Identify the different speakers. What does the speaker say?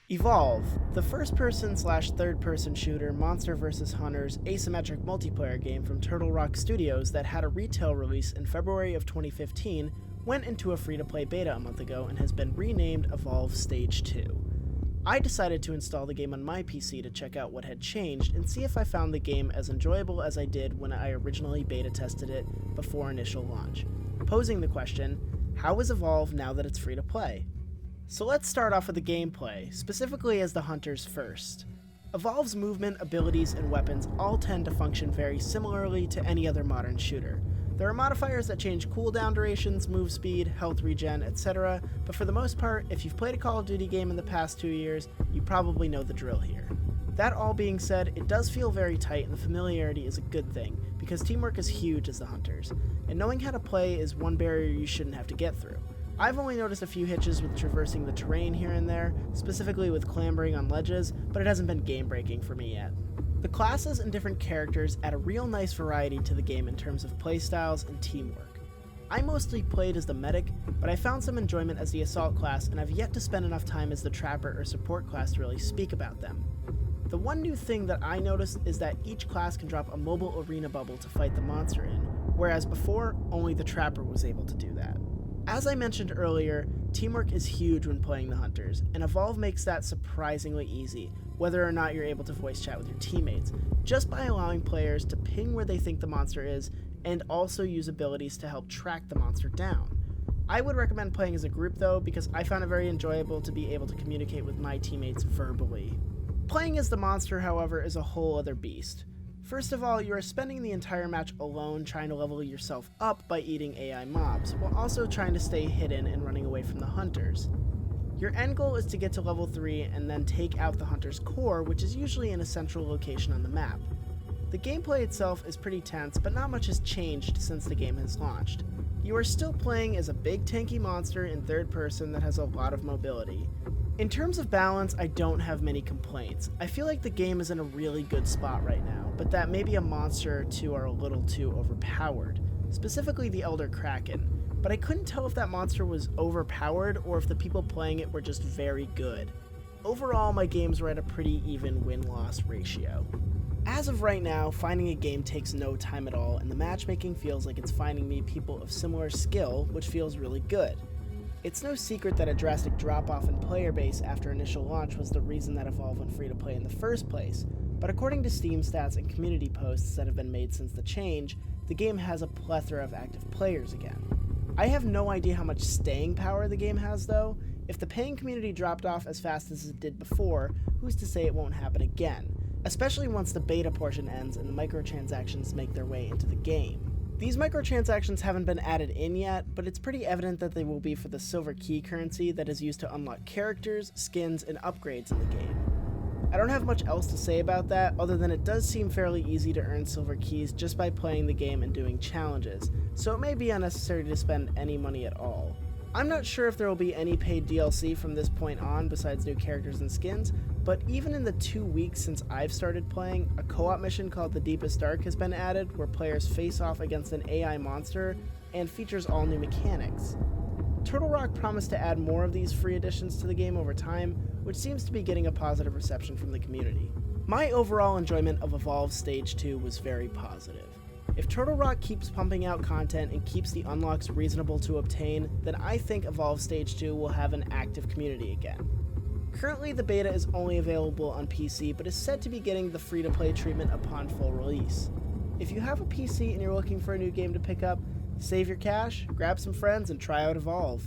Speaker 1: Evolve, the first-person/third-person shooter Monster vs. Hunters asymmetric multiplayer game from Turtle Rock Studios that had a retail release in February of 2015, went into a free-to-play beta a month ago and has been renamed Evolve Stage 2. I decided to install the game on my PC to check out what had changed and see if I found the game as enjoyable as I did when I originally beta tested it before initial launch, posing the question, how is Evolve now that it's free to play? So let's start off with the gameplay, specifically as the Hunters first. Evolve's movement, abilities, and weapons all tend to function very similarly to any other modern shooter. There are modifiers that change cooldown durations, move speed, health regen, etc., but for the most part, if you've played a Call of Duty game in the past 2 years, you probably know the drill here. That all being said, it does feel very tight and the familiarity is a good thing, because teamwork is huge as the Hunters, and knowing how to play is one barrier you shouldn't have to get through. I've only noticed a few hitches with traversing the terrain here and there, specifically with clambering on ledges, but it hasn't been game-breaking for me yet. The classes and different characters add a real nice variety to the game in terms of playstyles and teamwork. I mostly played as the medic, but I found some enjoyment as the assault class and I've yet to spend enough time as the trapper or support class to really speak about them. The one new thing that I noticed is that each class can drop a mobile arena bubble to fight the monster in, whereas before, only the trapper was able to do that. As I mentioned earlier, teamwork is huge when playing the Hunters, and Evolve makes that surprisingly easy, whether or not you're able to voice chat with your teammates, just by allowing players to ping where they think the monster is, and also use abilities to help track the monster down. I would recommend playing as a group though, because I found it very enjoyable to be able to communicate with my teammates verbally. Playing as the monster, however, is a whole other beast. First of all, you are spending the entire match alone trying to level yourself up by eating AI mobs, while also trying to stay hidden and running away from the Hunters. Your end goal is to get to level 3 and then take out the Hunter's core, which is usually in a central location on the map. The gameplay itself is pretty tense, but not much has changed since the game has launched. You are still playing as a big tanky monster in third person that has a lot of mobility. In terms of balance, I don't have many complaints. I feel like the game is in a really good spot right now, but that maybe a monster or two are a little too overpowered, specifically the Elder Kraken, but I couldn't tell if that monster was overpowered or if the people playing it were just very good. Overall, my games were at a pretty even win-loss ratio. As of right now, finding a game takes no time at all, and the matchmaking feels like it's finding me people of similar skill, which feels really good. It's no secret that a drastic drop-off in player base after initial launch was the reason that Evolve went free to play in the first place, but according to Steam stats and community posts that have been made since the change, the game has a plethora of active players again. I have no idea how much staying power the game has though. If the paying community dropped off as fast as it did before, who's to say it won't happen again, especially once the beta portion ends and the microtransactions make their way into the game. These microtransactions haven't been added in yet, but it's pretty evident that they will be for the silver key currency that is used to unlock characters, skins, and upgrades in the game. I don't have much else to say about that, other than it does seem fairly easy to earn silver keys just by playing the game and doing challenges, so it may be unnecessary to spend any money at all. I'm not sure if there will be any paid DLC from this point on besides new characters and skins, but even in the 2 weeks since I've started playing, a co-op mission called The Deepest Dark has been added where players face off against an AI monster and features all new mechanics. Turtle Rock promised to add more of these free additions to the game over time, which seems to be getting a positive reception from the community. My overall enjoyment of Evolve Stage 2 was very positive. If Turtle Rock keeps pumping out content and keeps the unlocks reasonable to obtain, then I think Evolve Stage 2 will have an active community again. Currently, the beta is only available on PC, but is said to be getting the free-to-play treatment upon full release. If you have a PC and you're looking for a new game to pick up, save your cash, grab some friends, and try out Evolve.